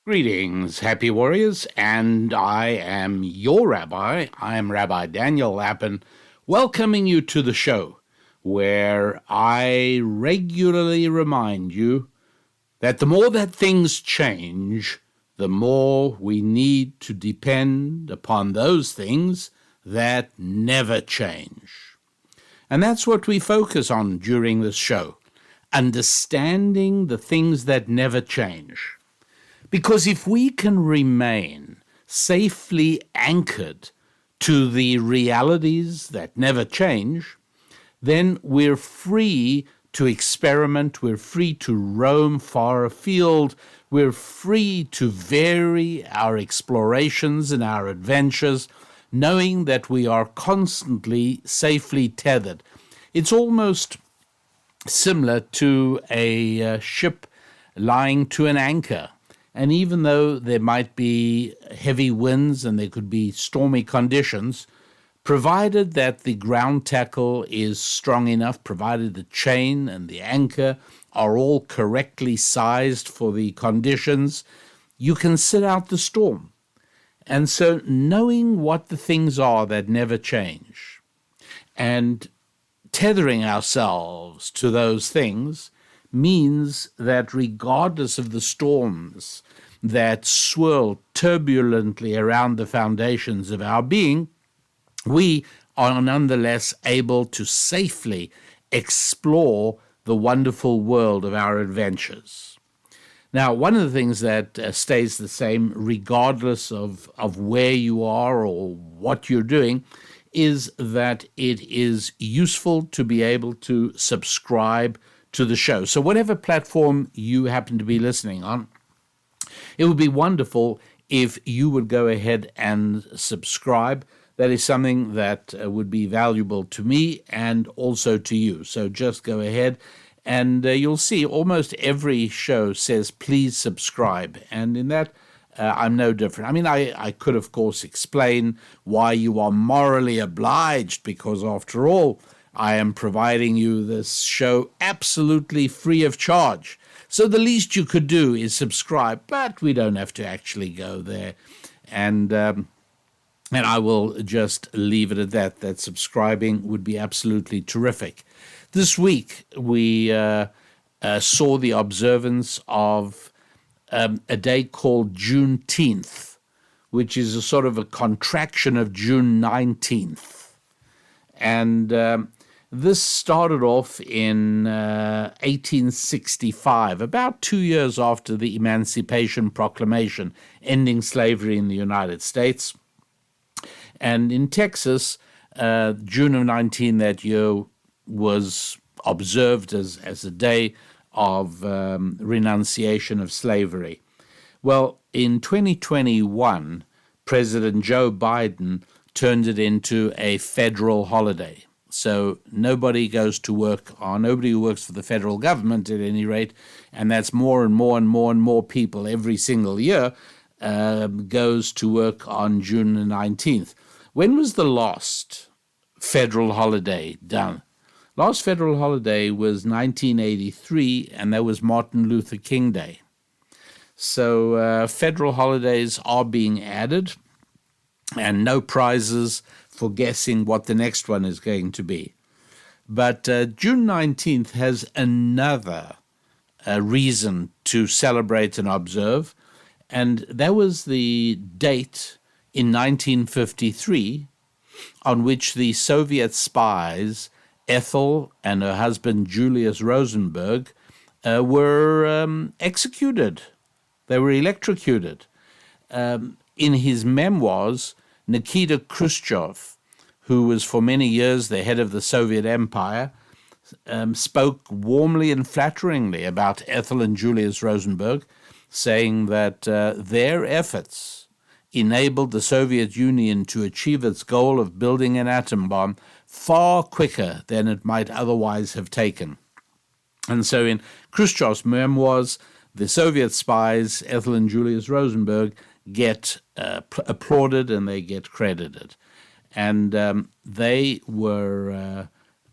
Greetings, happy warriors, and I am your rabbi. I am Rabbi Daniel Lapin, welcoming you to the show, where I regularly remind you that the more that things change, the more we need to depend upon those things that never change. And that's what we focus on during this show, understanding the things that never change. Because if we can remain safely anchored to the realities that never change, then we're free to experiment, we're free to roam far afield, we're free to vary our explorations and our adventures, knowing that we are constantly safely tethered. It's almost similar to a ship lying to an anchor. And even though there might be heavy winds and there could be stormy conditions, provided that the ground tackle is strong enough, provided the chain and the anchor are all correctly sized for the conditions, you can sit out the storm. And so knowing what the things are that never change and tethering ourselves to those things means that regardless of the storms that swirl turbulently around the foundations of our being, we are nonetheless able to safely explore the wonderful world of our adventures. Now, one of the things that stays the same regardless of where you are or what you're doing is that it is useful to be able to subscribe to the show. So whatever platform you happen to be listening on, it would be wonderful if you would go ahead and subscribe. That is something that would be valuable to me and also to you. So just go ahead and you'll see almost every show says, please subscribe. And in that, I'm no different. I mean, I could, of course, explain why you are morally obliged, because after all, I am providing you this show absolutely free of charge. So the least you could do is subscribe, but we don't have to actually go there. And I will just leave it at that, that subscribing would be absolutely terrific. This week, we saw the observance of a day called Juneteenth, which is a sort of a contraction of June 19th. And this started off in 1865, about 2 years after the Emancipation Proclamation, ending slavery in the United States. And in Texas, June of 19 that year was observed as a day of renunciation of slavery. Well, in 2021, President Joe Biden turned it into a federal holiday. So nobody goes to work, or nobody who works for the federal government at any rate, and that's more and more and more and more people every single year, goes to work on June the 19th. When was the last federal holiday done? Last federal holiday was 1983, and that was Martin Luther King Day. So federal holidays are being added, and no prizes for guessing what the next one is going to be. But June 19th has another reason to celebrate and observe, and that was the date in 1953 on which the Soviet spies, Ethel and her husband Julius Rosenberg, were executed. They were electrocuted. In his memoirs, Nikita Khrushchev, who was for many years the head of the Soviet Empire, spoke warmly and flatteringly about Ethel and Julius Rosenberg, saying that their efforts enabled the Soviet Union to achieve its goal of building an atom bomb far quicker than it might otherwise have taken. And so in Khrushchev's memoirs, the Soviet spies, Ethel and Julius Rosenberg, get applauded and they get credited. And they were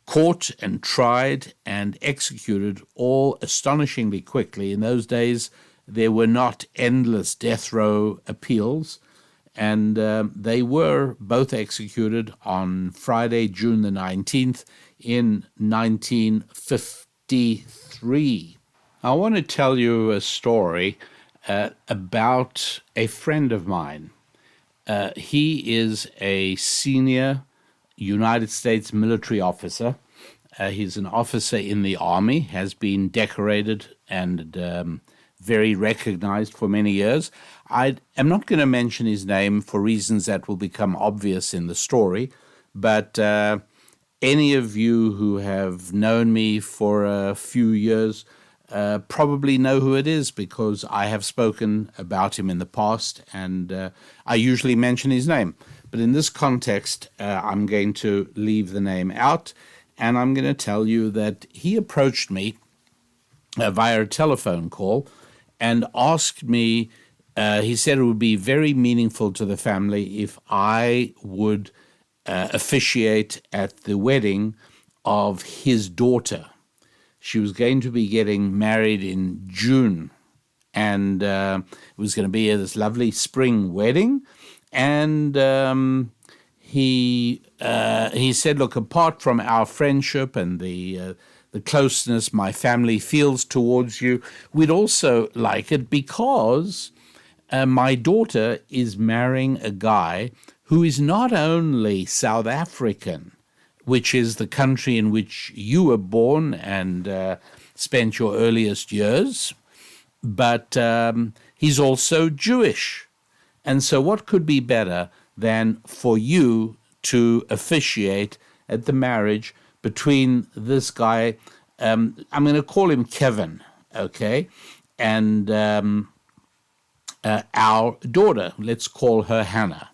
caught and tried and executed all astonishingly quickly. In those days, there were not endless death row appeals, and they were both executed on Friday, June the 19th in 1953. I want to tell you a story about a friend of mine. He is a senior United States military officer. He's an officer in the Army, has been decorated and very recognized for many years. I am not going to mention his name for reasons that will become obvious in the story, but any of you who have known me for a few years probably know who it is, because I have spoken about him in the past, and I usually mention his name. But in this context, I'm going to leave the name out, and I'm going to tell you that he approached me via a telephone call and asked me, he said it would be very meaningful to the family if I would officiate at the wedding of his daughter. She was going to be getting married in June, and it was going to be this lovely spring wedding. And he said, look, apart from our friendship and the closeness my family feels towards you, we'd also like it because my daughter is marrying a guy who is not only South African, which is the country in which you were born and spent your earliest years, but he's also Jewish. And so what could be better than for you to officiate at the marriage between this guy, I'm going to call him Kevin, okay, and our daughter, let's call her Hannah.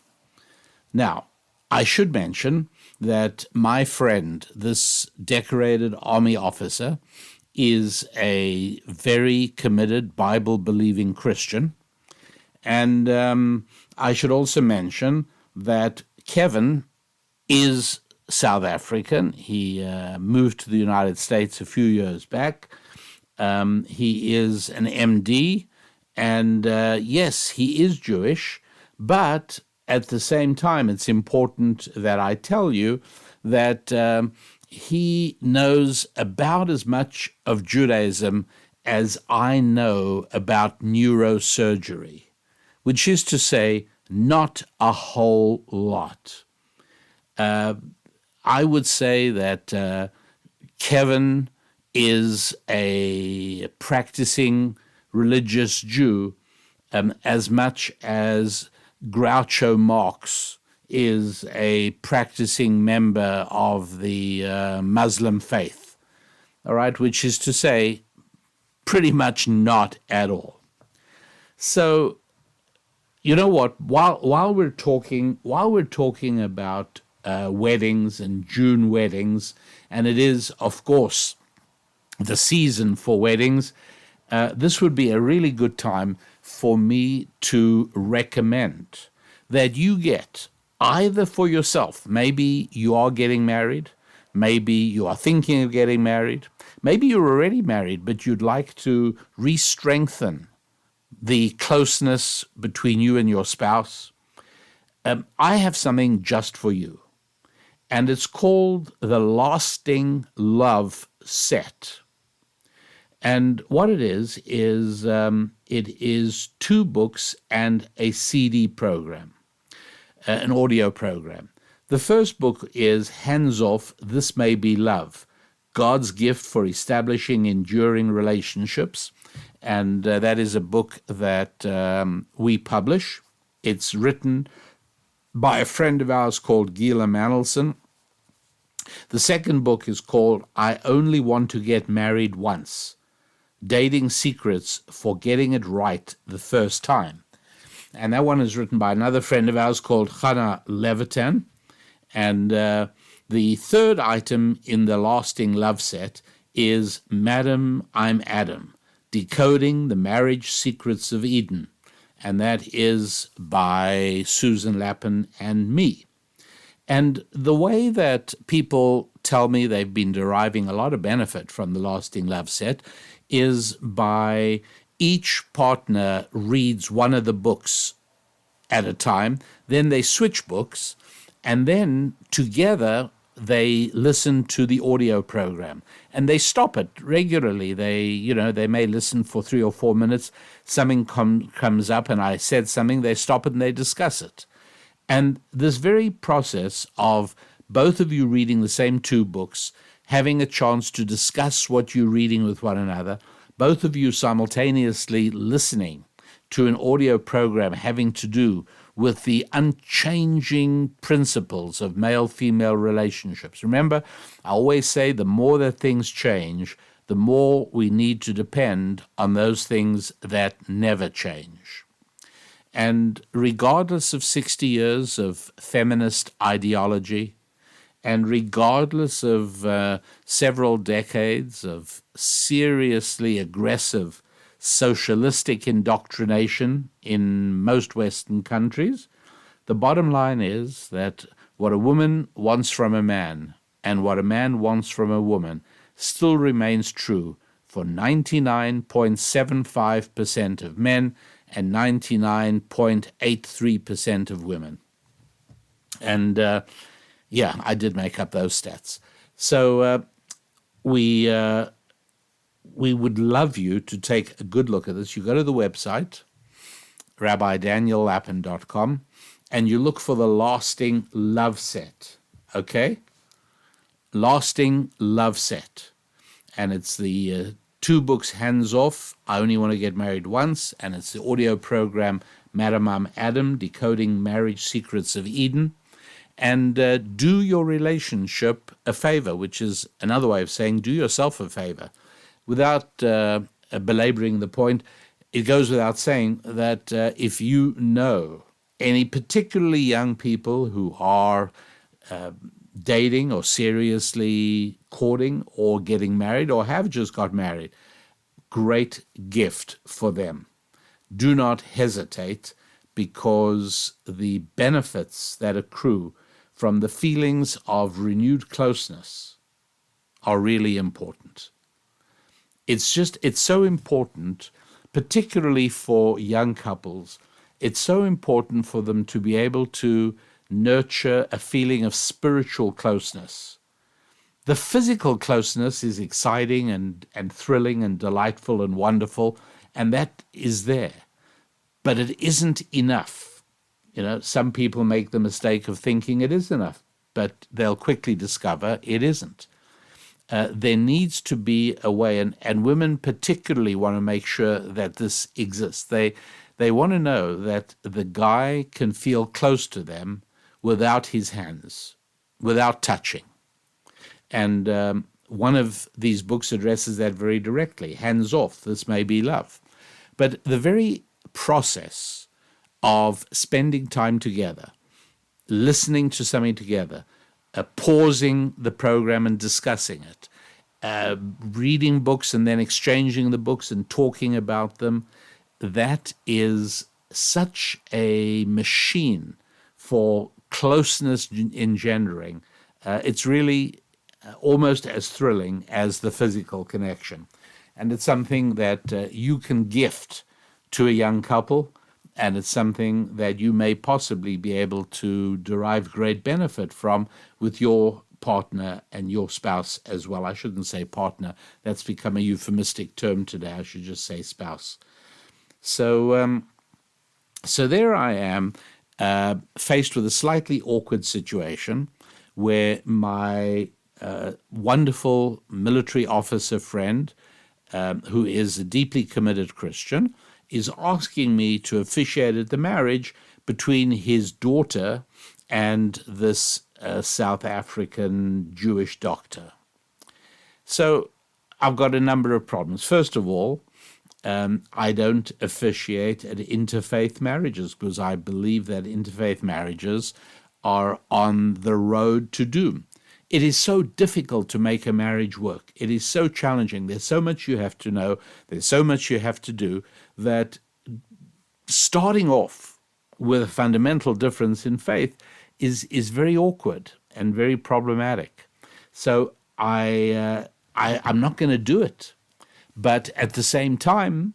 Now, I should mention that my friend, this decorated Army officer, is a very committed Bible-believing Christian. And I should also mention that Kevin is South African. He moved to the United States a few years back. He is an MD, and yes, he is Jewish, but at the same time, it's important that I tell you that he knows about as much of Judaism as I know about neurosurgery, which is to say, not a whole lot. I would say that Kevin is a practicing religious Jew as much as Groucho Marx is a practicing member of the Muslim faith, all right, which is to say, pretty much not at all. So, you know what? While we're talking about weddings and June weddings, and it is, of course, the season for weddings, this would be a really good time for me to recommend that you get either for yourself, maybe you are getting married, maybe you are thinking of getting married, maybe you're already married, but you'd like to re-strengthen the closeness between you and your spouse. I have something just for you, and it's called the Lasting Love Set. And what it is it is 2 books and a CD program, an audio program. The first book is Hands Off, This May Be Love, God's Gift for Establishing Enduring Relationships. And that is a book that we publish. It's written by a friend of ours called Gila Manelson. The second book is called I Only Want to Get Married Once, Dating Secrets for Getting It Right the First Time. And that one is written by another friend of ours called Hannah Levitan. And the third item in the Lasting Love Set is Madam, I'm Adam, Decoding the Marriage Secrets of Eden. And that is by Susan Lapin and me. And the way that people tell me they've been deriving a lot of benefit from the Lasting Love Set is by Each partner reads one of the books at a time, then they switch books, and then together they listen to the audio program, and they stop it regularly. They may listen for 3 or 4 minutes. Something comes up, and I said something. They stop it and they discuss it. And this very process of both of you reading the same 2 books, having a chance to discuss what you're reading with one another, both of you simultaneously listening to an audio program having to do with the unchanging principles of male-female relationships. Remember, I always say the more that things change, the more we need to depend on those things that never change. And regardless of 60 years of feminist ideology, and regardless of several decades of seriously aggressive socialistic indoctrination in most Western countries, the bottom line is that what a woman wants from a man and what a man wants from a woman still remains true for 99.75% of men and 99.83% of women. And I did make up those stats. So we would love you to take a good look at this. You go to the website, rabbidaniellapin.com, and you look for the Lasting Love Set, okay? Lasting Love Set. And it's the 2 books, Hands Off, I Only Want to Get Married Once, and it's the audio program, Madam I'm Adam, Decoding Marriage Secrets of Eden. And do your relationship a favor, which is another way of saying do yourself a favor. Without belaboring the point, it goes without saying that if you know any particularly young people who are dating or seriously courting or getting married or have just got married, great gift for them. Do not hesitate, because the benefits that accrue from the feelings of renewed closeness are really important. It's so important, particularly for young couples. It's so important for them to be able to nurture a feeling of spiritual closeness. The physical closeness is exciting and thrilling and delightful and wonderful, and that is there. But it isn't enough. Some people make the mistake of thinking it is enough, but they'll quickly discover it isn't. There needs to be a way, and women particularly want to make sure that this exists. They want to know that the guy can feel close to them without his hands, without touching. And one of these books addresses that very directly. Hands off, this may be love. But the very process of spending time together, listening to something together, pausing the program and discussing it, reading books and then exchanging the books and talking about them, that is such a machine for closeness engendering. It's really almost as thrilling as the physical connection. And it's something that you can gift to a young couple, and it's something that you may possibly be able to derive great benefit from with your partner and your spouse as well. I shouldn't say partner. That's become a euphemistic term today. I should just say spouse. So there I am, faced with a slightly awkward situation where my wonderful military officer friend, who is a deeply committed Christian, is asking me to officiate at the marriage between his daughter and this South African Jewish doctor. So I've got a number of problems. First of all, I don't officiate at interfaith marriages because I believe that interfaith marriages are on the road to doom. It is so difficult to make a marriage work. It is so challenging. There's so much you have to know. There's so much you have to do that starting off with a fundamental difference in faith is very awkward and very problematic. So I'm not going to do it. But at the same time,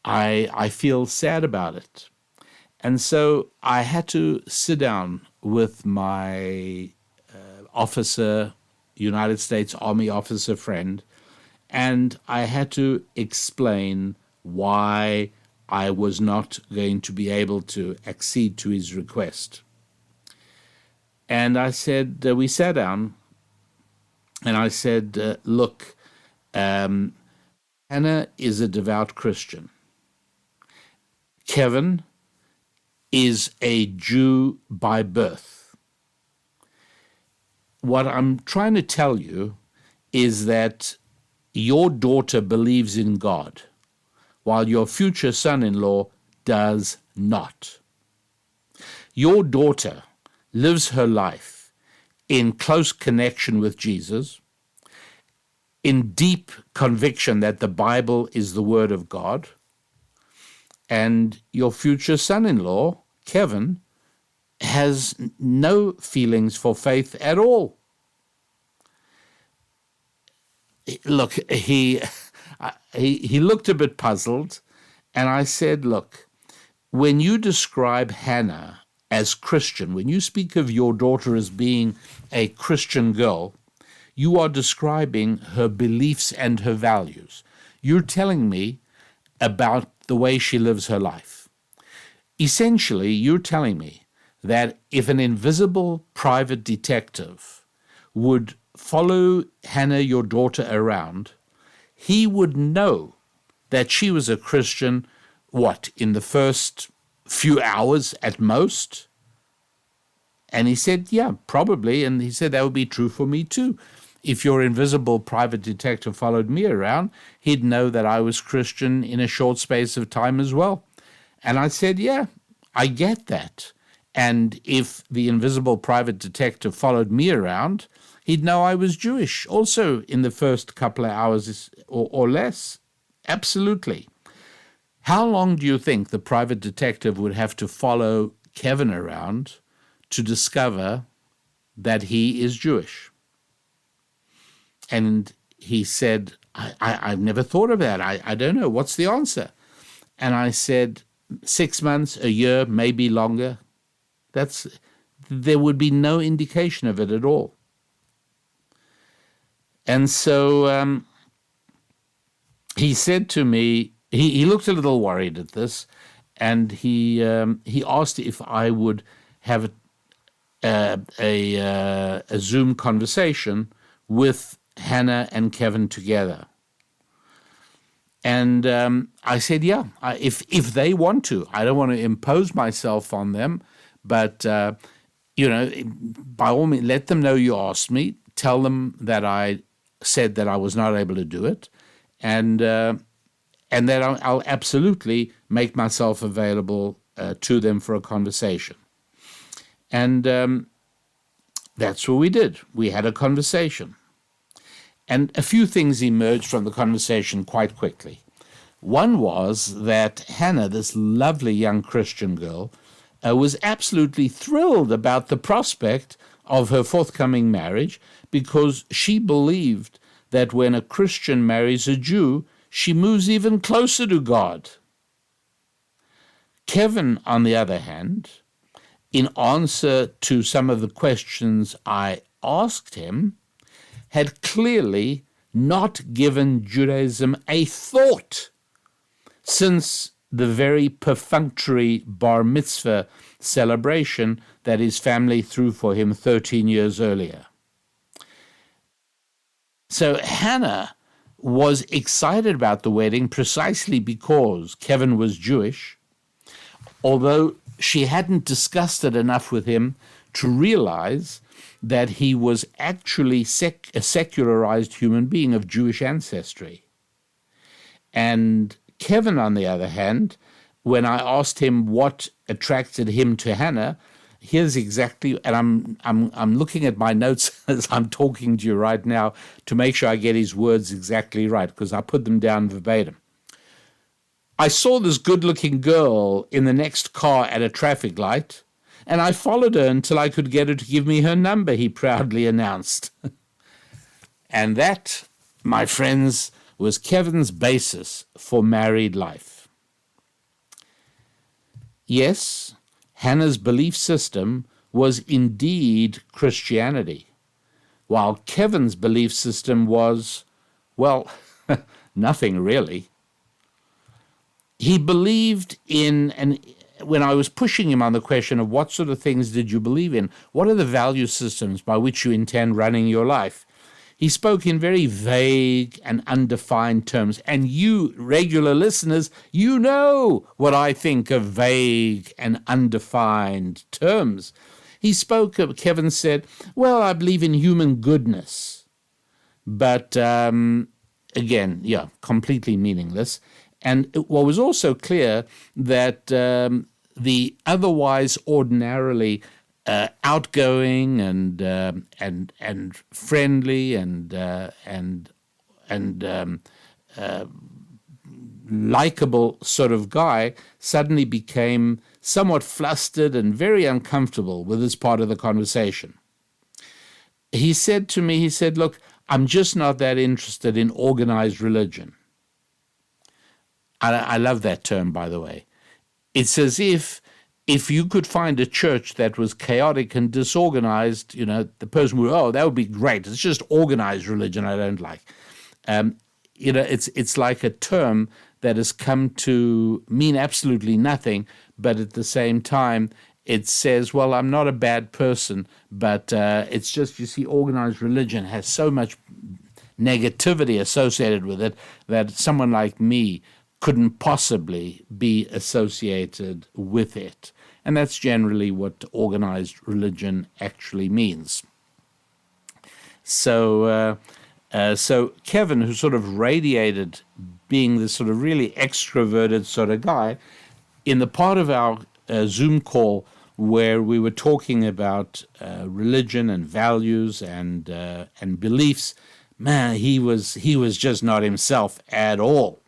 I feel sad about it. And so I had to sit down with my officer, United States Army officer friend, and I had to explain why I was not going to be able to accede to his request. And I said, we sat down, and I said, look, Hannah is a devout Christian. Kevin is a Jew by birth. What I'm trying to tell you is that your daughter believes in God, while your future son-in-law does not. Your daughter lives her life in close connection with Jesus, in deep conviction that the Bible is the Word of God, and your future son-in-law, Kevin, has no feelings for faith at all. Look, he looked a bit puzzled, and I said, look, when you describe Hannah as Christian, when you speak of your daughter as being a Christian girl, you are describing her beliefs and her values. You're telling me about the way she lives her life. Essentially, you're telling me that if an invisible private detective would follow Hannah, your daughter, around, he would know that she was a Christian, in the first few hours at most? And he said, yeah, probably. And he said that would be true for me too. If your invisible private detective followed me around, he'd know that I was Christian in a short space of time as well. And I said, yeah, I get that. And if the invisible private detective followed me around, he'd know I was Jewish also in the first couple of hours or less. Absolutely. How long do you think the private detective would have to follow Kevin around to discover that he is Jewish? And he said, I've never thought of that. I don't know. What's the answer? And I said, 6 months, a year, maybe longer. There would be no indication of it at all. And so he said to me, he looked a little worried at this, and he asked if I would have a Zoom conversation with Hannah and Kevin together. And I said, yeah, if they want to. I don't want to impose myself on them, but, by all means, let them know you asked me. Tell them that I said that I was not able to do it, and that I'll absolutely make myself available to them for a conversation. And that's what we did. We had a conversation. And a few things emerged from the conversation quite quickly. One was that Hannah, this lovely young Christian girl, was absolutely thrilled about the prospect of her forthcoming marriage, because she believed that when a Christian marries a Jew, she moves even closer to God. Kevin, on the other hand, in answer to some of the questions I asked him, had clearly not given Judaism a thought since the very perfunctory bar mitzvah celebration that his family threw for him 13 years earlier. So Hannah was excited about the wedding precisely because Kevin was Jewish, although she hadn't discussed it enough with him to realize that he was actually a secularized human being of Jewish ancestry. And Kevin, on the other hand, when I asked him what attracted him to Hannah, here's exactly, and I'm looking at my notes as I'm talking to you right now to make sure I get his words exactly right, because I put them down verbatim. I saw this good-looking girl in the next car at a traffic light, and I followed her until I could get her to give me her number, he proudly announced. And that, my friends, was Kevin's basis for married life. yes, Hannah's belief system was indeed Christianity, while Kevin's belief system was, well, nothing really. He believed in, and when I was pushing him on the question of what sort of things did you believe in, what are the value systems by which you intend running your life, he spoke in very vague and undefined terms. And you, regular listeners, you know what I think of vague and undefined terms. Kevin said, well, I believe in human goodness. But again, yeah, completely meaningless. And what was also clear that the otherwise ordinarily outgoing and friendly and likable sort of guy suddenly became somewhat flustered and very uncomfortable with this part of the conversation. He said to me, look, I'm just not that interested in organized religion. I love that term, by the way. It's as if you could find a church that was chaotic and disorganized, the person would, that would be great. It's just organized religion I don't like. It's like a term that has come to mean absolutely nothing, but at the same time, it says, well, I'm not a bad person, but it's just, you see, organized religion has so much negativity associated with it that someone like me couldn't possibly be associated with it. And that's generally what organized religion actually means. So Kevin, who sort of radiated being this sort of really extroverted sort of guy, in the part of our Zoom call where we were talking about religion and values and beliefs, man, he was just not himself at all.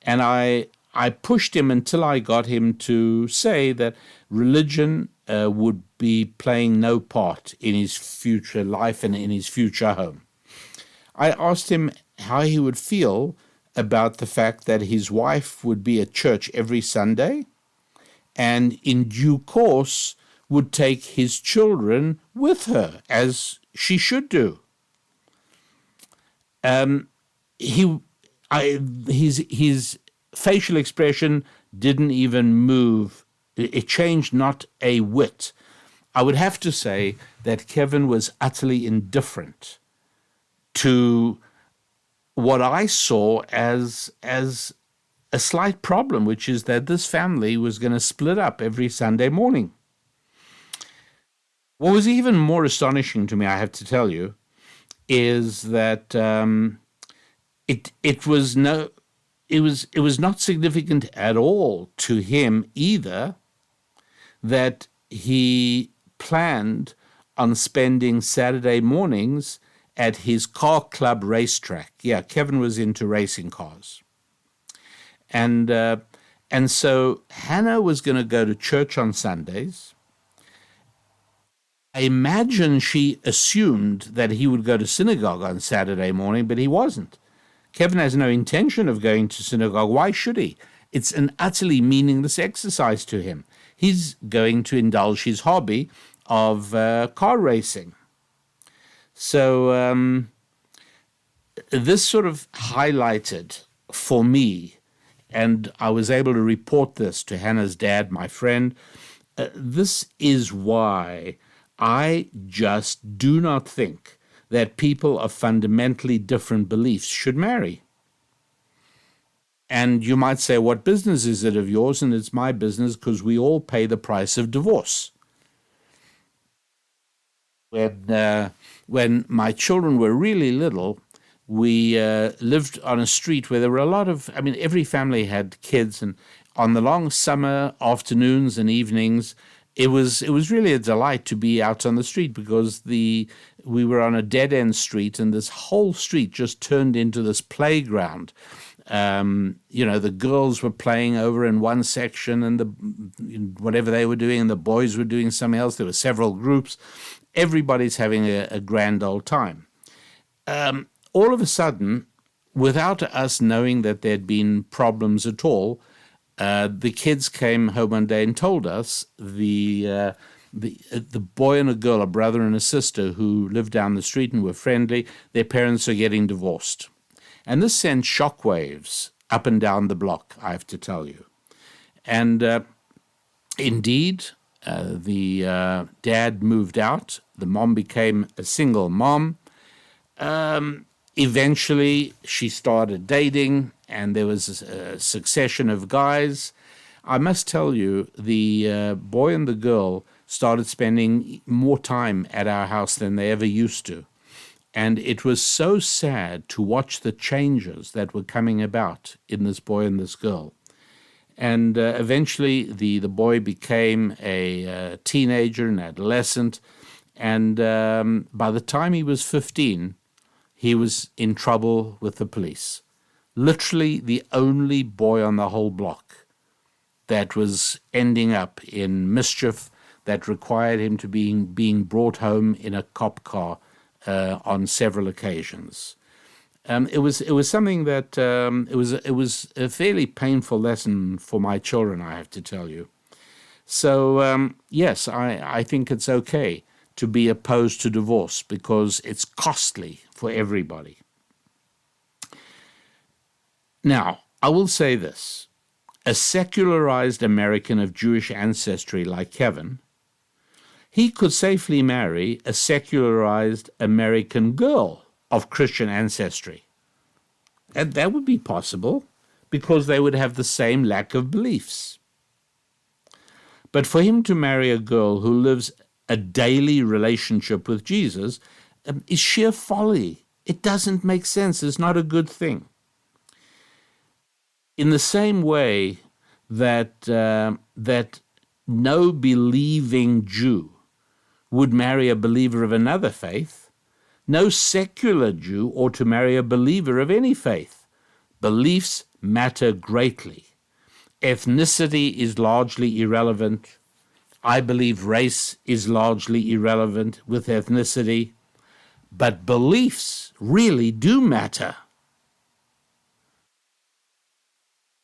And I pushed him until I got him to say that religion would be playing no part in his future life and in his future home. I asked him how he would feel about the fact that his wife would be at church every Sunday and in due course would take his children with her, as she should do. His facial expression didn't even move. It changed not a whit. I would have to say that Kevin was utterly indifferent to what I saw as a slight problem, which is that this family was going to split up every Sunday morning. What was even more astonishing to me, I have to tell you, is that it was not significant at all to him either that he planned on spending Saturday mornings at his car club racetrack. Yeah, Kevin was into racing cars. And so Hannah was going to go to church on Sundays. I imagine she assumed that he would go to synagogue on Saturday morning, but he wasn't. Kevin has no intention of going to synagogue. Why should he? It's an utterly meaningless exercise to him. He's going to indulge his hobby of car racing. So this sort of highlighted for me, and I was able to report this to Hannah's dad, my friend, this is why I just do not think that people of fundamentally different beliefs should marry. And you might say, what business is it of yours? And it's my business because we all pay the price of divorce. When my children were really little, we lived on a street where there were a lot of, every family had kids, and on the long summer afternoons and evenings, it was really a delight to be out on the street because we were on a dead-end street, and this whole street just turned into this playground. The girls were playing over in one section and whatever they were doing, and the boys were doing something else. There were several groups. Everybody's having a grand old time. All of a sudden, without us knowing that there'd been problems at all, The kids came home one day and told us the boy and a girl, a brother and a sister who lived down the street and were friendly, their parents are getting divorced. And this sent shockwaves up and down the block, I have to tell you. And indeed, the dad moved out. The mom became a single mom. Eventually, she started dating, and there was a succession of guys. I must tell you, the boy and the girl started spending more time at our house than they ever used to. And it was so sad to watch the changes that were coming about in this boy and this girl. And eventually, the boy became a teenager, an adolescent. And by the time he was 15, he was in trouble with the police. Literally the only boy on the whole block that was ending up in mischief that required him to being brought home in a cop car on several occasions. It was something that it was a fairly painful lesson for my children, I have to tell you. So yes, I think it's okay to be opposed to divorce because it's costly for everybody. Now, I will say this. A secularized American of Jewish ancestry like Kevin, he could safely marry a secularized American girl of Christian ancestry. And that would be possible because they would have the same lack of beliefs. But for him to marry a girl who lives a daily relationship with Jesus is sheer folly. It doesn't make sense. It's not a good thing. In the same way that no believing Jew would marry a believer of another faith, no secular Jew ought to marry a believer of any faith. Beliefs matter greatly. Ethnicity is largely irrelevant. I believe race is largely irrelevant with ethnicity. But beliefs really do matter.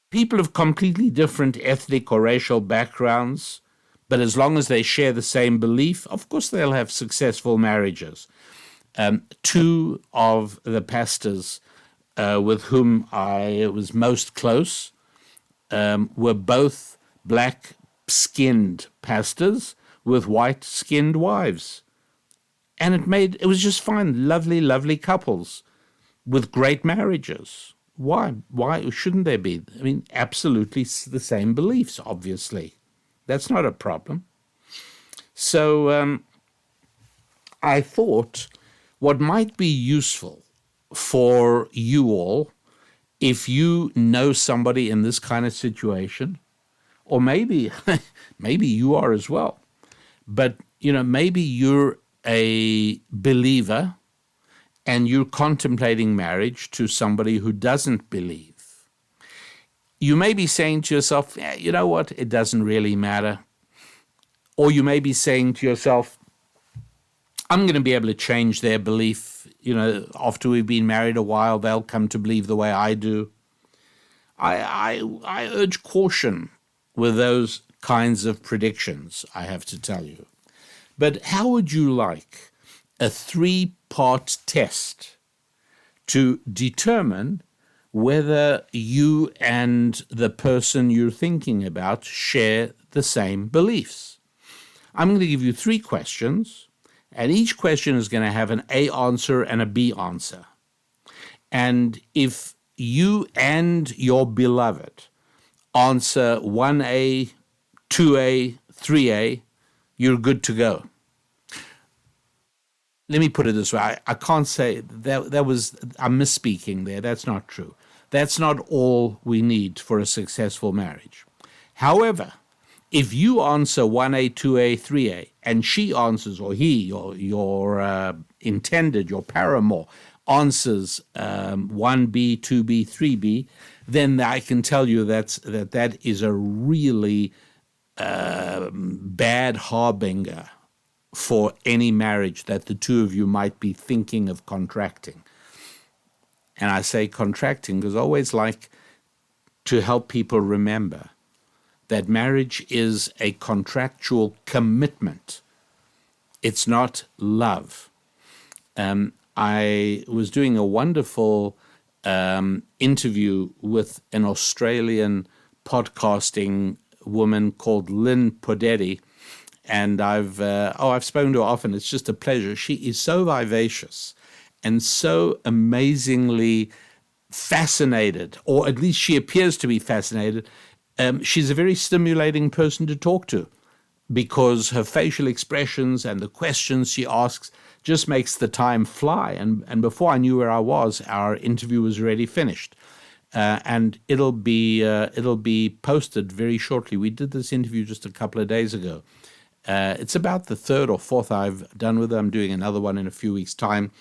People of completely different ethnic or racial backgrounds, but as long as they share the same belief, of course they'll have successful marriages. Two of the pastors with whom I was most close were both black-skinned pastors with white-skinned wives. And it was just fine, lovely, lovely couples with great marriages. Why? Why shouldn't there be? I mean, absolutely the same beliefs, obviously. That's not a problem. So I thought what might be useful for you all, if you know somebody in this kind of situation, or maybe you are as well, but maybe you're a believer and you're contemplating marriage to somebody who doesn't believe. You may be saying to yourself, you know what, it doesn't really matter. Or you may be saying to yourself, I'm going to be able to change their belief. After we've been married a while, they'll come to believe the way I do. I urge caution with those kinds of predictions, I have to tell you. But how would you like a 3-part test to determine whether you and the person you're thinking about share the same beliefs? I'm going to give you 3 questions, and each question is going to have an A answer and a B answer. And if you and your beloved answer 1A, 2A, 3A, you're good to go. Let me put it this way. I can't say I'm misspeaking there. That's not true. That's not all we need for a successful marriage. However, if you answer 1A, 2A, 3A, and she answers, or he, your intended, your paramour, answers 1B, 2B, 3B, then I can tell you that is a really bad harbinger for any marriage that the two of you might be thinking of contracting. And I say contracting because I always like to help people remember that marriage is a contractual commitment. It's not love. I was doing a wonderful interview with an Australian podcasting woman called Lynn Podetti, and I've spoken to her often. It's just a pleasure. She is so vivacious and so amazingly fascinated, or at least she appears to be fascinated. She's a very stimulating person to talk to because her facial expressions and the questions she asks just makes the time fly. And before I knew where I was, our interview was already finished. And it'll be posted very shortly. We did this interview just a couple of days ago. It's about the third or fourth I've done with her. I'm doing another one in a few weeks' time.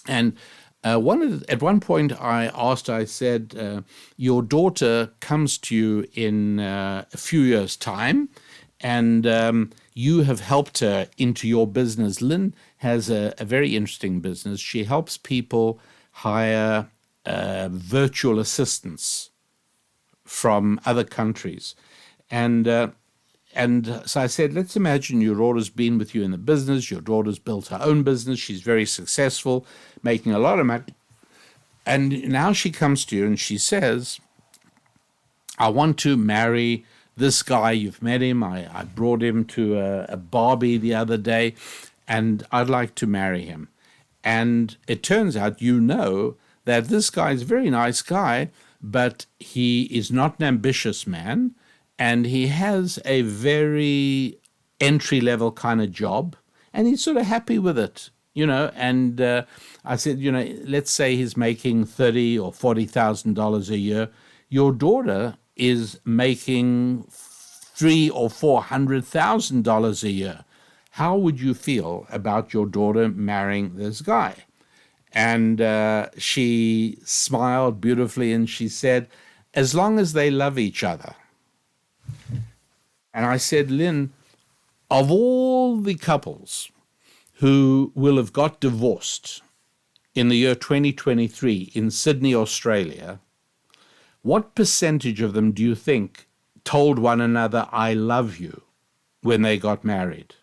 And at one point I asked, I said, your daughter comes to you in a few years' time, and you have helped her into your business. Lynn has a very interesting business. She helps people hire virtual assistants from other countries. And so I said, let's imagine your daughter's been with you in the business. Your daughter's built her own business. She's very successful, making a lot of money. And now she comes to you and she says, I want to marry this guy. You've met him. I brought him to a Barbie the other day, and I'd like to marry him. And it turns out that this guy is a very nice guy, but he is not an ambitious man, and he has a very entry-level kind of job, and he's sort of happy with it, And I said, let's say he's making $30,000 or $40,000 a year. Your daughter is making $300,000 or $400,000 a year. How would you feel about your daughter marrying this guy? And she smiled beautifully and she said, as long as they love each other. And I said, Lynn, of all the couples who will have got divorced in the year 2023 in Sydney, Australia, what percentage of them do you think told one another, I love you, when they got married?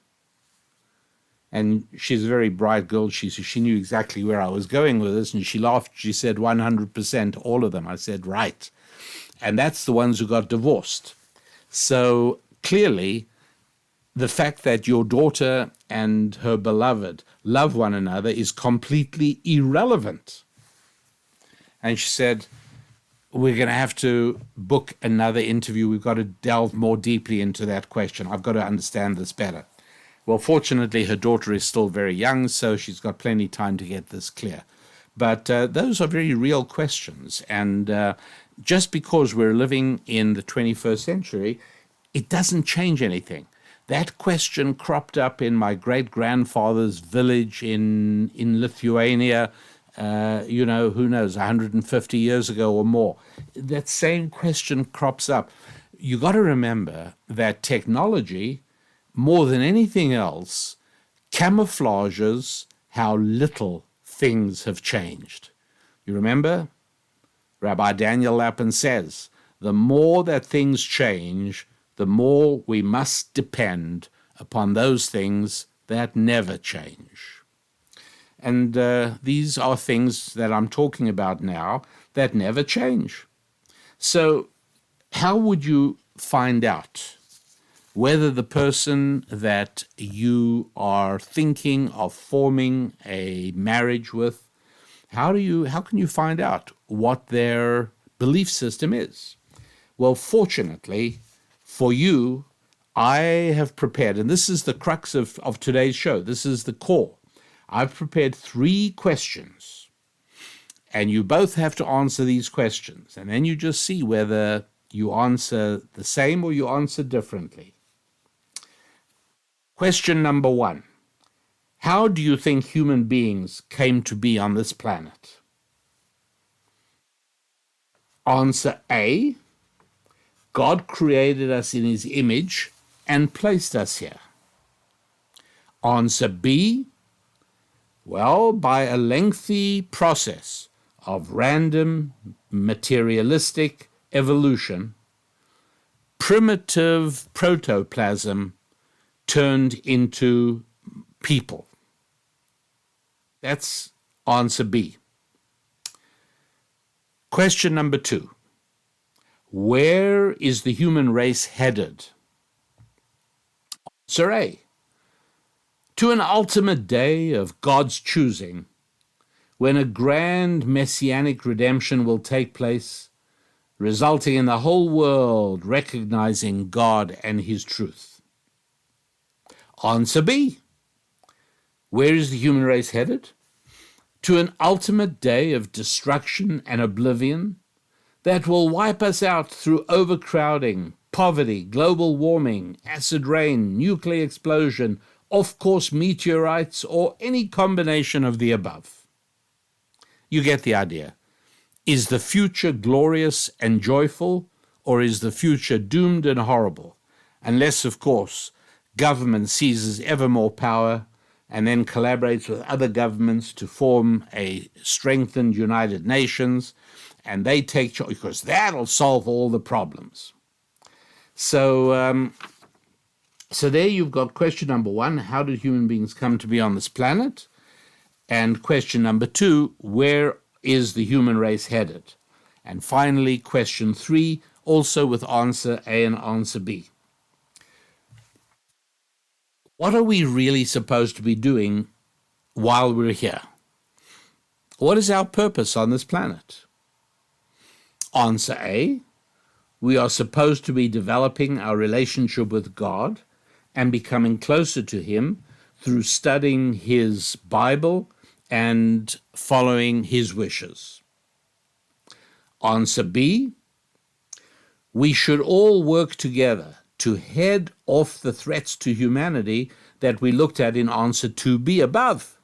And she's a very bright girl. She knew exactly where I was going with this, and she laughed. She said 100%, all of them. I said, right. And that's the ones who got divorced. So clearly, the fact that your daughter and her beloved love one another is completely irrelevant. And she said, we're going to have to book another interview. We've got to delve more deeply into that question. I've got to understand this better. Well, fortunately, her daughter is still very young, so she's got plenty of time to get this clear. But those are very real questions. And just because we're living in the 21st century, it doesn't change anything. That question cropped up in my great-grandfather's village in Lithuania, who knows, 150 years ago or more. That same question crops up. You got to remember that technology, more than anything else, camouflages how little things have changed. You remember? Rabbi Daniel Lapin says, the more that things change, the more we must depend upon those things that never change. And these are things that I'm talking about now that never change. So how would you find out whether the person that you are thinking of forming a marriage with, how can you find out what their belief system is? Well, fortunately for you, I have prepared, and this is the crux of today's show. This is the core. I've prepared 3 questions, and you both have to answer these questions, and then you just see whether you answer the same or you answer differently. Question number 1. How do you think human beings came to be on this planet? Answer A. God created us in his image and placed us here. Answer B. Well, by a lengthy process of random materialistic evolution, primitive protoplasm turned into people? That's answer B. Question number 2. Where is the human race headed? Answer A. To an ultimate day of God's choosing, when a grand messianic redemption will take place, resulting in the whole world recognizing God and his truth. Answer B. Where is the human race headed? To an ultimate day of destruction and oblivion that will wipe us out through overcrowding, poverty, global warming, acid rain, nuclear explosion, off-course meteorites, or any combination of the above. You get the idea. Is the future glorious and joyful, or is the future doomed and horrible? Unless, of course, government seizes ever more power and then collaborates with other governments to form a strengthened United Nations, and they take charge, because that'll solve all the problems. So there you've got question number 1, how did human beings come to be on this planet? And question number 2, where is the human race headed? And finally, question 3, also with answer A and answer B. What are we really supposed to be doing while we're here? What is our purpose on this planet? Answer A, we are supposed to be developing our relationship with God and becoming closer to him through studying his Bible and following his wishes. Answer B, we should all work together to head off the threats to humanity that we looked at in answer 2B above.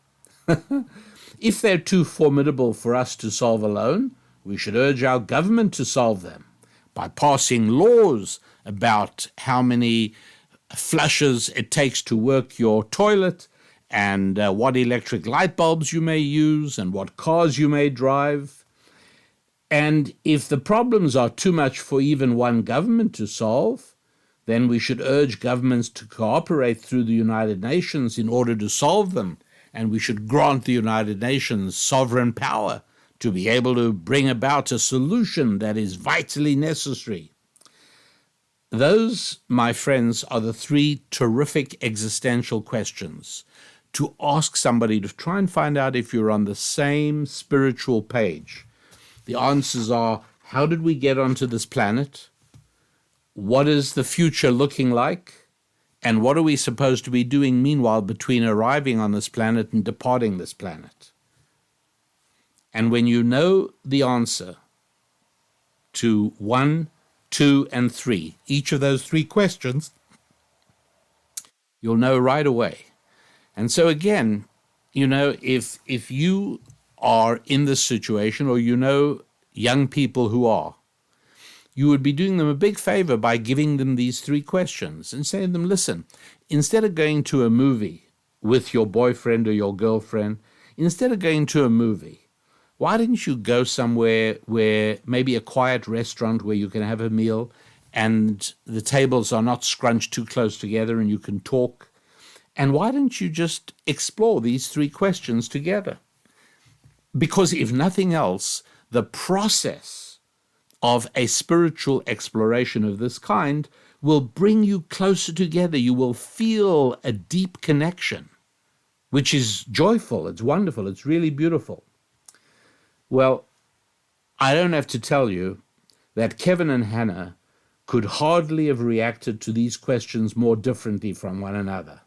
If they're too formidable for us to solve alone, we should urge our government to solve them by passing laws about how many flushes it takes to work your toilet, and what electric light bulbs you may use, and what cars you may drive. And if the problems are too much for even one government to solve, then we should urge governments to cooperate through the United Nations in order to solve them, and we should grant the United Nations sovereign power to be able to bring about a solution that is vitally necessary. Those, my friends, are the 3 terrific existential questions to ask somebody to try and find out if you're on the same spiritual page. The answers are, how did we get onto this planet? What is the future looking like? And what are we supposed to be doing meanwhile between arriving on this planet and departing this planet? And when you know the answer to 1, 2, and 3, each of those 3 questions, you'll know right away. And so again, if you are in this situation, or young people who are, you would be doing them a big favor by giving them these 3 questions and saying to them, listen, instead of going to a movie with your boyfriend or your girlfriend, instead of going to a movie, why didn't you go somewhere where maybe a quiet restaurant where you can have a meal and the tables are not scrunched too close together and you can talk? And why don't you just explore these 3 questions together? Because if nothing else, the process of a spiritual exploration of this kind will bring you closer together. You will feel a deep connection, which is joyful, it's wonderful, it's really beautiful. Well, I don't have to tell you that Kevin and Hannah could hardly have reacted to these questions more differently from one another.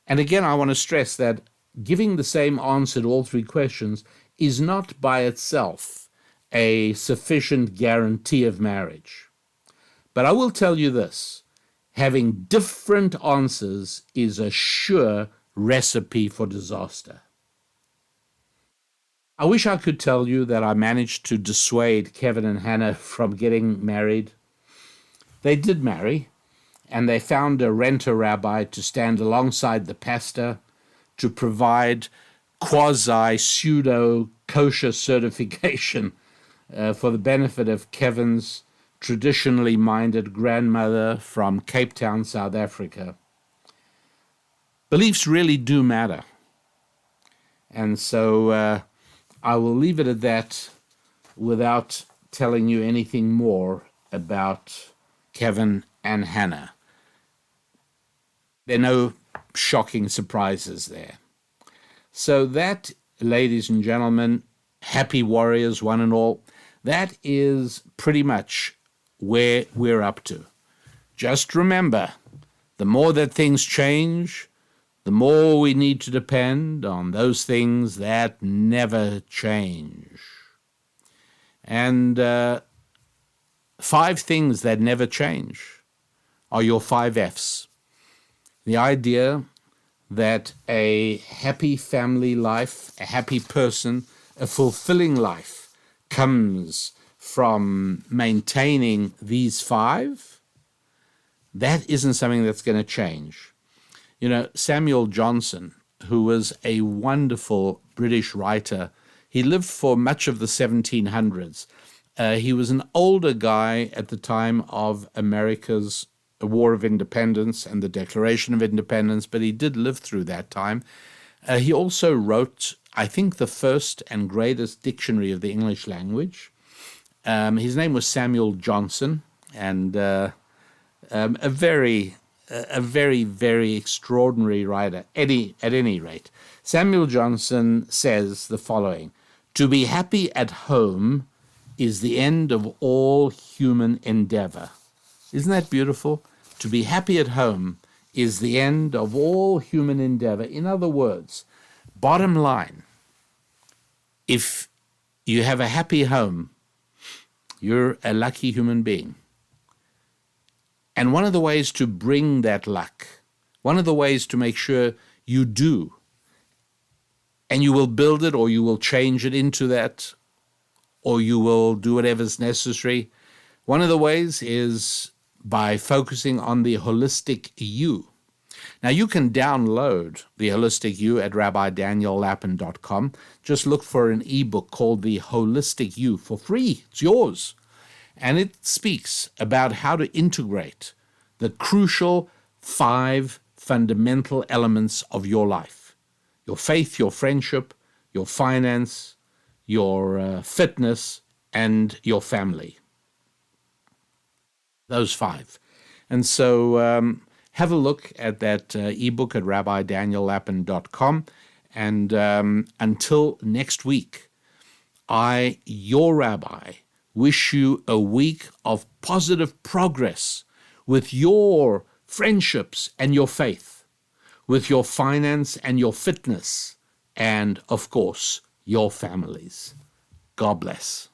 And again, I want to stress that giving the same answer to all 3 questions is not by itself a sufficient guarantee of marriage. But I will tell you this, having different answers is a sure recipe for disaster. I wish I could tell you that I managed to dissuade Kevin and Hannah from getting married. They did marry, and they found a renter rabbi to stand alongside the pastor to provide quasi-pseudo-kosher certification for the benefit of Kevin's traditionally minded grandmother from Cape Town, South Africa. Beliefs really do matter. And so I will leave it at that without telling you anything more about Kevin and Hannah. There are no shocking surprises there. So that, ladies and gentlemen, happy warriors, one and all, that is pretty much where we're up to. Just remember, the more that things change, the more we need to depend on those things that never change. And 5 things that never change are your 5 F's. The idea that a happy family life, a happy person, a fulfilling life comes from maintaining these 5, that isn't something that's going to change. You know, Samuel Johnson, who was a wonderful British writer, he lived for much of the 1700s. He was an older guy at the time of America's War of Independence and the Declaration of Independence, but he did live through that time. He also wrote, I think, the first and greatest dictionary of the English language. His name was Samuel Johnson, and a very, very extraordinary writer. At any rate, Samuel Johnson says the following: "To be happy at home is the end of all human endeavor." Isn't that beautiful? To be happy at home is the end of all human endeavor. In other words, bottom line, if you have a happy home, you're a lucky human being. And one of the ways to bring that luck, one of the ways to make sure you do, and you will build it or you will change it into that, or you will do whatever's necessary, one of the ways is by focusing on the holistic you. Now, you can download the holistic you at RabbiDanielLapin.com. Just look for an ebook called The Holistic You for free. It's yours. And it speaks about how to integrate the crucial 5 fundamental elements of your life: your faith, your friendship, your finance, your fitness, and your family. Those 5. And so have a look at that ebook at RabbiDanielLapin.com. And until next week, I, your rabbi, wish you a week of positive progress with your friendships and your faith, with your finance and your fitness, and, of course, your families. God bless.